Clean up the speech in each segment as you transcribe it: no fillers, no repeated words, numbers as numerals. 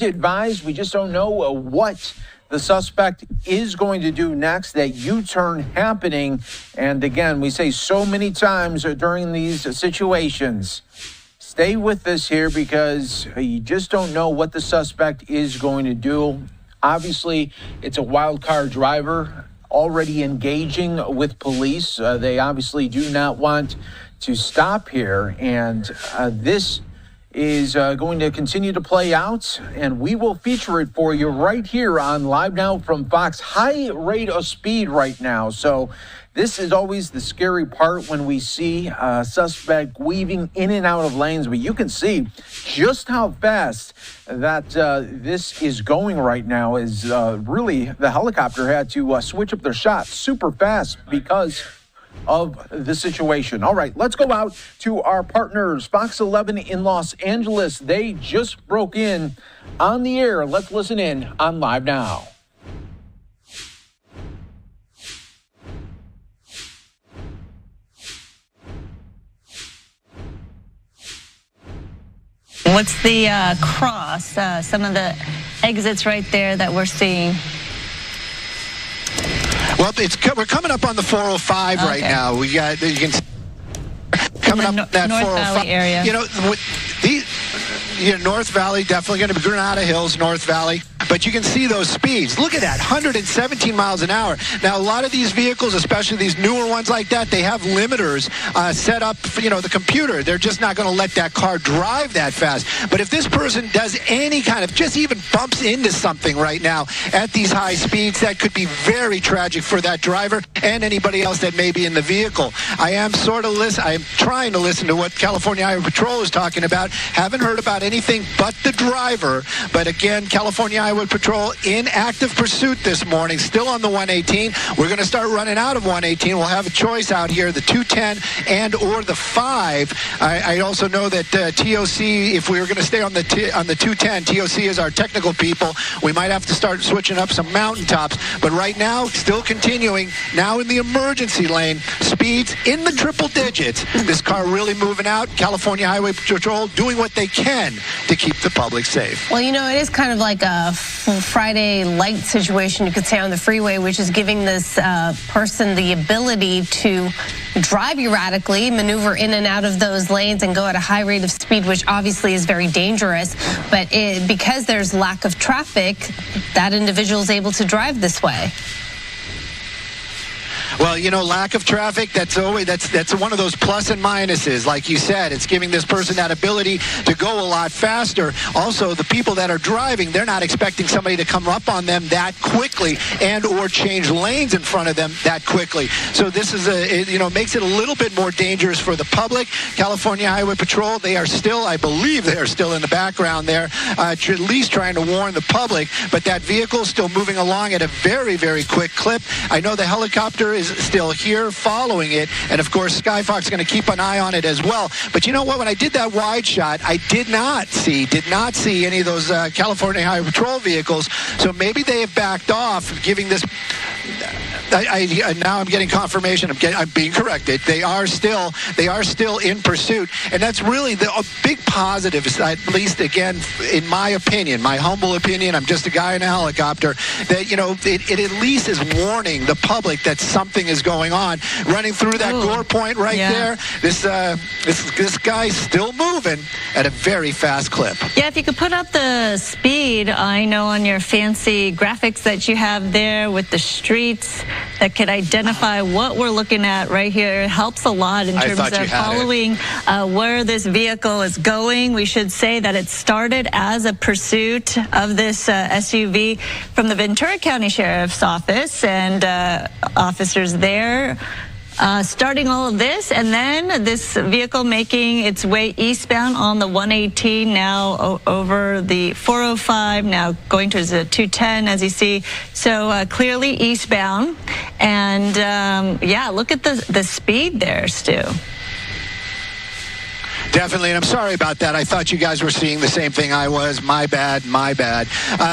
advised. We just don't know what the suspect is going to do next. That U-turn happening. And again, we say so many times during these situations, stay with us here because you just don't know what the suspect is going to do. Obviously, it's a wild car driver already engaging with police. They obviously do not want to stop here. And this is going to continue to play out, and we will feature it for you right here on Live Now from Fox. High rate of speed right now. So this is always the scary part when we see a suspect weaving in and out of lanes, but you can see just how fast that this is going right now. Is really the helicopter had to switch up their shot super fast because of the situation. All right, let's go out to our partners, Fox 11 in Los Angeles. They just broke in on the air. Let's listen in on Live Now. What's the cross? Some of the exits right there that we're seeing. Well, we're coming up on the 405 right now. We got, you can coming up that North 405 Valley area. You know, North Valley, definitely going to be Granada Hills, North Valley. But you can see those speeds. Look at that, 117 miles an hour. Now, a lot of these vehicles, especially these newer ones like that, they have limiters set up for, the computer. They're just not going to let that car drive that fast. But if this person does any kind of, just even bumps into something right now at these high speeds, that could be very tragic for that driver and anybody else that may be in the vehicle. I am trying to listen to what California Highway Patrol is talking about. Haven't heard about anything but the driver. But again, California Highway Patrol in active pursuit this morning, still on the 118. We're going to start running out of 118. We'll have a choice out here, the 210 and or the 5. I also know that TOC, if we were going to stay on the 210, TOC is our technical people. We might have to start switching up some mountaintops. But right now, still continuing, now in the emergency lane, speeds in the triple digits. This car really moving out. California Highway Patrol doing what they can to keep the public safe. Well, it is kind of like a Friday light situation, you could say, on the freeway, which is giving this person the ability to drive erratically, maneuver in and out of those lanes, and go at a high rate of speed, which obviously is very dangerous. But because there's lack of traffic, that individual is able to drive this way. Well, lack of traffic, that's one of those plus and minuses. Like you said, it's giving this person that ability to go a lot faster. Also, the people that are driving, they're not expecting somebody to come up on them that quickly and or change lanes in front of them that quickly. So this is makes it a little bit more dangerous for the public. California Highway Patrol, they are still, I believe they are still in the background there, at least trying to warn the public. But that vehicle is still moving along at a very, very quick clip. I know the helicopter is still here following it, and of course Skyfox is going to keep an eye on it as well. But you know what, when I did that wide shot, I did not see any of those California Highway Patrol vehicles. So maybe they have backed off, giving this now I'm getting confirmation. I'm being corrected. They are still in pursuit, and that's really a big positive. At least, again, in my opinion, my humble opinion, I'm just a guy in a helicopter. That it at least is warning the public that something is going on. Running through that gore point right there. This guy's still moving at a very fast clip. Yeah, if you could put up the speed, I know on your fancy graphics that you have there with the streets that could identify what we're looking at right here. It helps a lot in terms of following where this vehicle is going. We should say that it started as a pursuit of this SUV from the Ventura County Sheriff's Office, and officers there starting all of this, and then this vehicle making its way eastbound on the 118, now over the 405, now going towards the 210, as you see. So clearly eastbound, and yeah, look at the speed there, Stu. Definitely, and I'm sorry about that. I thought you guys were seeing the same thing I was. My bad, my bad.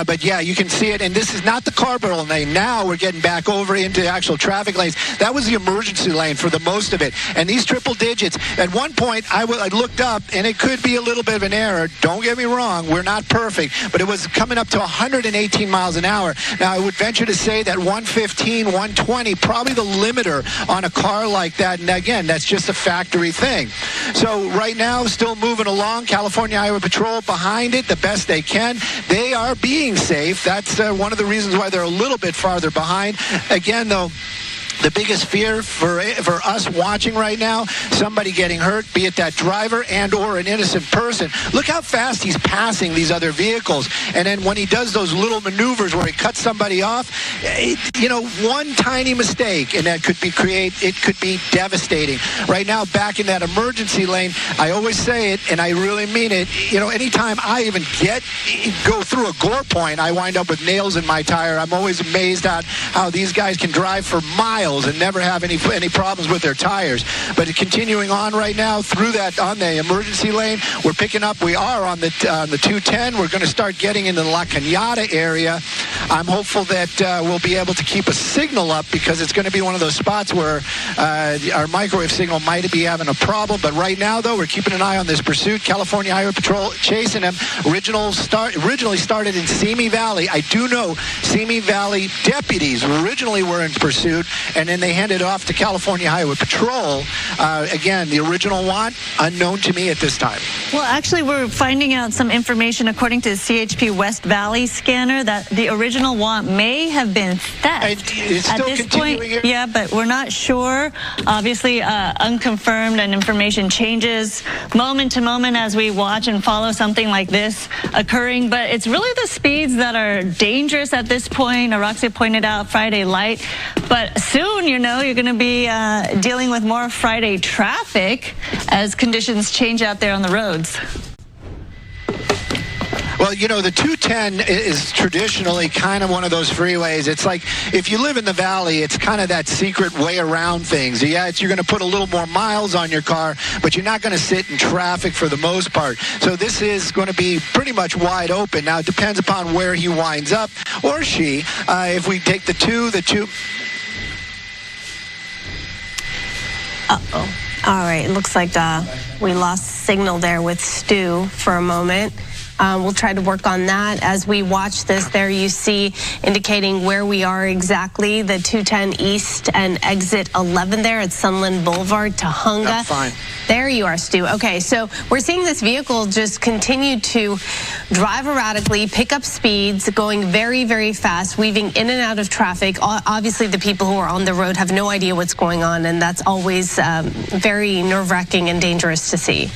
But yeah, you can see it, and this is not the carpool lane. Now we're getting back over into actual traffic lanes. That was the emergency lane for the most of it. And these triple digits, at one point I looked up, and it could be a little bit of an error. Don't get me wrong, we're not perfect, but it was coming up to 118 miles an hour. Now, I would venture to say that 115, 120, probably the limiter on a car like that. And again, that's just a factory thing. So right now, still moving along. California Highway Patrol behind it the best they can. They are being safe. That's one of the reasons why they're a little bit farther behind. Again, though, the biggest fear for us watching right now, somebody getting hurt, be it that driver and or an innocent person. Look how fast he's passing these other vehicles. And then when he does those little maneuvers where he cuts somebody off, one tiny mistake, and that could be devastating. Right now, back in that emergency lane, I always say it, and I really mean it. Anytime I even go through a gore point, I wind up with nails in my tire. I'm always amazed at how these guys can drive for miles and never have any problems with their tires. But continuing on right now through that on the emergency lane, we're picking up. We are on the 210. We're going to start getting into the La Cañada area. I'm hopeful that we'll be able to keep a signal up, because it's going to be one of those spots where our microwave signal might be having a problem. But right now, though, we're keeping an eye on this pursuit. California Highway Patrol chasing them. Originally started in Simi Valley. I do know Simi Valley deputies originally were in pursuit, and then they handed off to California Highway Patrol. Again, the original want, unknown to me at this time. Well, actually, we're finding out some information according to the CHP West Valley scanner that the original want may have been theft. It's still at this point, here? Yeah, but we're not sure. Obviously, unconfirmed, and information changes moment to moment as we watch and follow something like this occurring. But it's really the speeds that are dangerous at this point. Roxy pointed out Friday light, but soon, you're going to be dealing with more Friday traffic as conditions change out there on the roads. Well, the 210 is traditionally kind of one of those freeways. It's like if you live in the valley, it's kind of that secret way around things. Yeah, you're going to put a little more miles on your car, but you're not going to sit in traffic for the most part. So this is going to be pretty much wide open. Now, it depends upon where he winds up, or she. If we take the two. Uh-oh. All right. It looks like we lost signal there with Stu for a moment. We'll try to work on that as we watch this. There you see indicating where we are exactly, the 210 East and exit 11 there at Sunland Boulevard, Tahunga. That's fine. There you are, Stu. Okay, so we're seeing this vehicle just continue to drive erratically, pick up speeds, going very, very fast, weaving in and out of traffic. Obviously, the people who are on the road have no idea what's going on, and that's always very nerve-wracking and dangerous to see.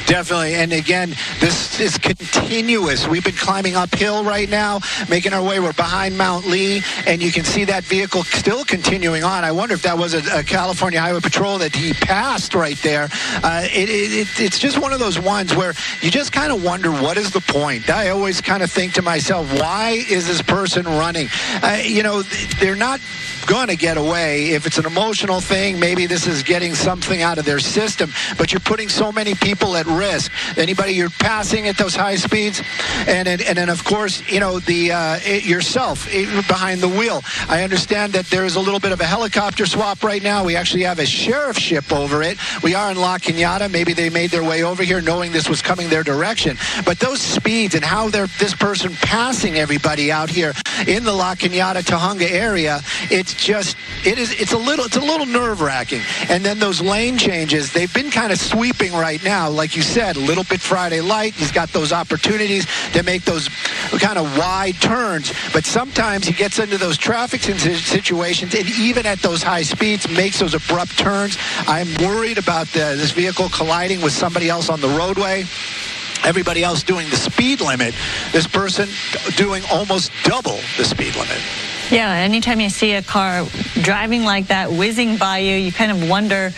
Definitely, and again, this is continuous. We've been climbing uphill right now, making our way. We're behind Mount Lee, and you can see that vehicle still continuing on. I wonder if that was a California Highway Patrol that he passed right there. It's just one of those ones where you just kind of wonder, what is the point? I always kind of think to myself, why is this person running? They're not going to get away. If it's an emotional thing, maybe this is getting something out of their system, but you're putting so many people at risk. Anybody you're passing at those high speeds, and then of course, yourself behind the wheel. I understand that there is a little bit of a helicopter swap right now. We actually have a sheriff's ship over it. We are in La Cañada. Maybe they made their way over here knowing this was coming their direction. But those speeds and how this person passing everybody out here in the La Cañada Tahunga area, it's a little nerve-wracking. And then those lane changes, they've been kind of sweeping right now. Like you said, a little bit Friday light. He's got those opportunities to make those kind of wide turns. But sometimes he gets into those traffic situations, and even at those high speeds, makes those abrupt turns. I'm worried about this vehicle colliding with somebody else on the roadway. Everybody else doing the speed limit. This person doing almost double the speed limit. Yeah, anytime you see a car driving like that, whizzing by you, you kind of wonder,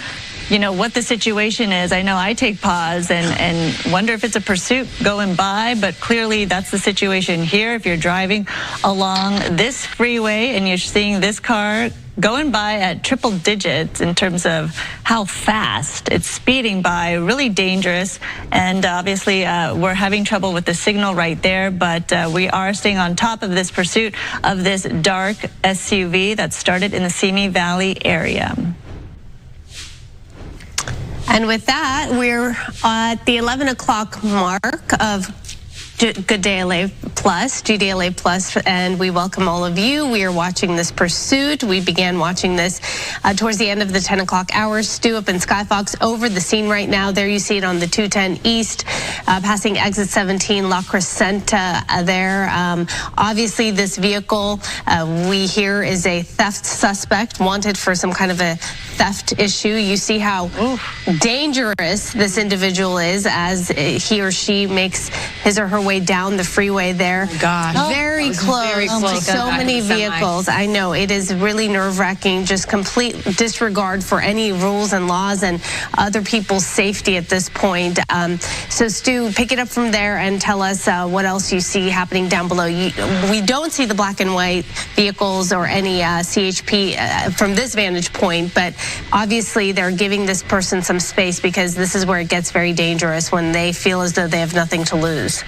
what the situation is. I know I take pause and wonder if it's a pursuit going by, but clearly that's the situation here. If you're driving along this freeway and you're seeing this car going by at triple digits in terms of how fast it's speeding by. Really dangerous. And obviously, we're having trouble with the signal right there, but we are staying on top of this pursuit of this dark SUV that started in the Simi Valley area. And with that, we're at the 11 o'clock mark of Good Day LA Plus, GDLA Plus, and we welcome all of you. We are watching this pursuit. We began watching this towards the end of the 10 o'clock hour. Stu up in Skyfox over the scene right now. There you see it on the 210 East, passing exit 17, La Crescenta there. Obviously, this vehicle we hear is a theft suspect, wanted for some kind of a theft issue. You see how dangerous this individual is as he or she makes his or her way down the freeway there. Oh, gosh. Very close. Very close. So many vehicles. I know it is really nerve-wracking. Just complete disregard for any rules and laws and other people's safety at this point. So Stu, pick it up from there and tell us what else you see happening down below. We don't see the black and white vehicles or any CHP from this vantage point, but obviously they're giving this person some space because this is where it gets very dangerous when they feel as though they have nothing to lose.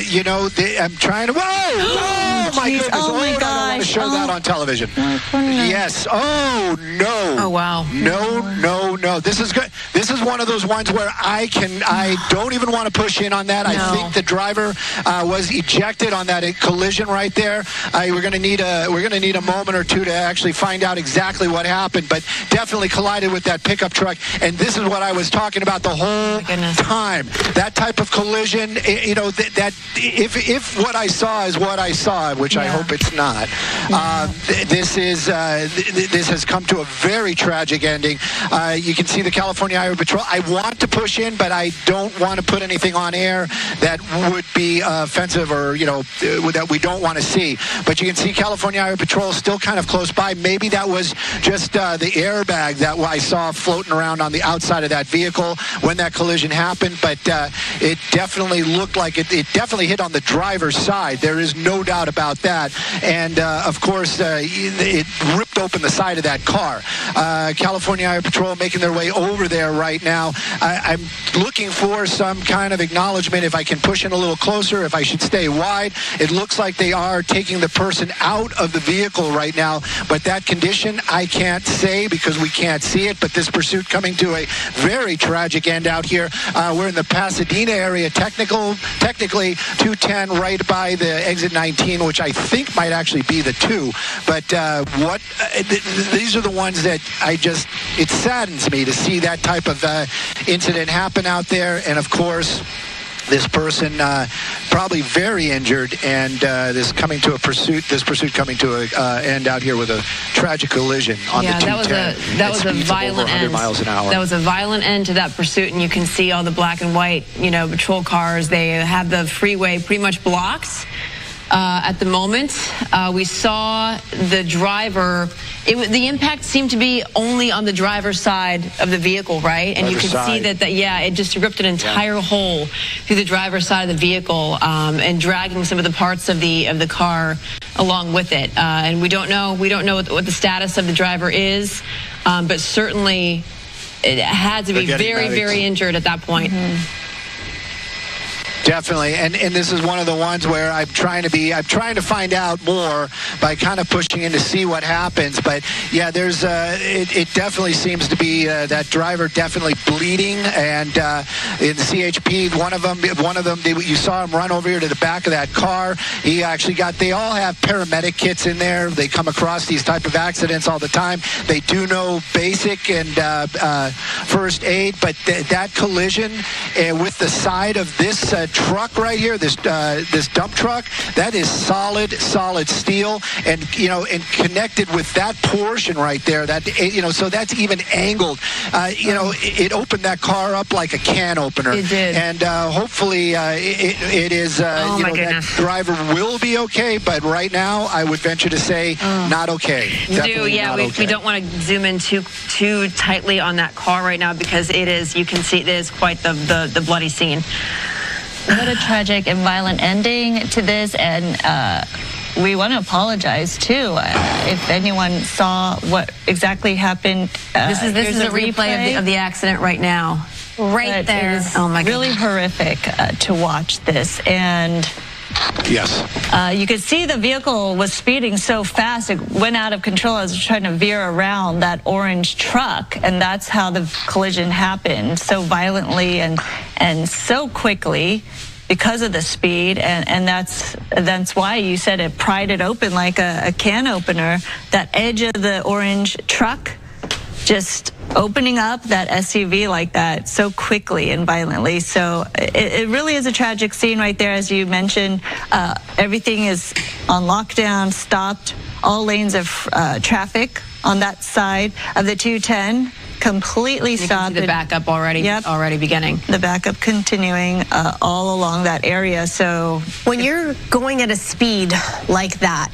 You know, I'm trying to. Whoa! Oh my goodness! Oh my gosh! I don't want to show that on television. Yes. Oh no! Oh wow! No! This is good. This is one of those ones where I don't even want to push in on that. I think the driver was ejected on that collision right there. We're going to need a moment or two to actually find out exactly what happened, but definitely collided with that pickup truck. And this is what I was talking about the whole time. That type of collision. You know that. If what I saw is what I saw, which I hope it's not, this has come to a very tragic ending. You can see the California Highway Patrol. I want to push in, but I don't want to put anything on air that would be offensive or that we don't want to see. But you can see California Highway Patrol still kind of close by. Maybe that was just the airbag that I saw floating around on the outside of that vehicle when that collision happened. But it definitely looked like it definitely hit on the driver's side. There is no doubt about that. And, of course, it ripped open the side of that car. California Highway Patrol making their way over there right now. I'm looking for some kind of acknowledgement if I can push in a little closer, if I should stay wide. It looks like they are taking the person out of the vehicle right now. But that condition, I can't say because we can't see it. But this pursuit coming to a very tragic end out here. We're in the Pasadena area, technically 210 right by the exit 19, which I think might actually be the 2. But these are the ones that it saddens me to see that type of incident happen out there. And of course, this person probably very injured, and this pursuit coming to an end out here with a tragic collision on the 210. That was a violent end. Miles an hour. That was a violent end to that pursuit, and you can see all the black and white, patrol cars. They have the freeway pretty much blocked at the moment. We saw the driver. The impact seemed to be only on the driver's side of the vehicle, right? And you can see that it just ripped an entire hole through the driver's side of the vehicle and dragging some of the parts of the car along with it. And we don't know what the status of the driver is, but certainly it had to be very, very injured at that point. Definitely, and this is one of the ones where I'm trying to find out more by kind of pushing in to see what happens. But yeah, there's it definitely seems to be that driver definitely bleeding, and in the CHP, one of them, you saw him run over here to the back of that car. He actually they all have paramedic kits in there. They come across these type of accidents all the time. They do know basic and first aid, but that collision with the side of this truck right here, this dump truck, that is solid steel, and and connected with that portion right there, that so that's even angled. It opened that car up like a can opener. It did, and hopefully it is. That driver will be okay, but right now I would venture to say not okay. We don't want to zoom in too tightly on that car right now because it is. You can see it is quite the bloody scene. What a tragic and violent ending to this, and we want to apologize too. If anyone saw what exactly happened, this is a replay of the accident right now. Right there. It is oh my really goodness. horrific to watch this. And yes, you could see the vehicle was speeding so fast it went out of control. It was trying to veer around that orange truck, and that's how the collision happened so violently and so quickly because of the speed. And that's why you said it pried it open like a can opener. That edge of the orange truck just opening up that SUV like that so quickly and violently. So it really is a tragic scene right there. As you mentioned, everything is on lockdown, stopped, all lanes of traffic on that side of the 210 completely stopped. You can see the backup already beginning. The backup continuing all along that area. So when you're going at a speed like that,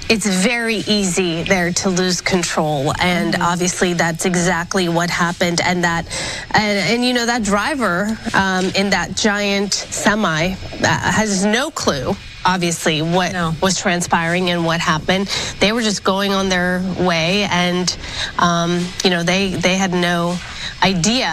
it's very easy there to lose control, and obviously that's exactly what happened. And you know, that driver in that giant semi has no clue, obviously, what was transpiring and what happened. They were just going on their way, and you know, they had no idea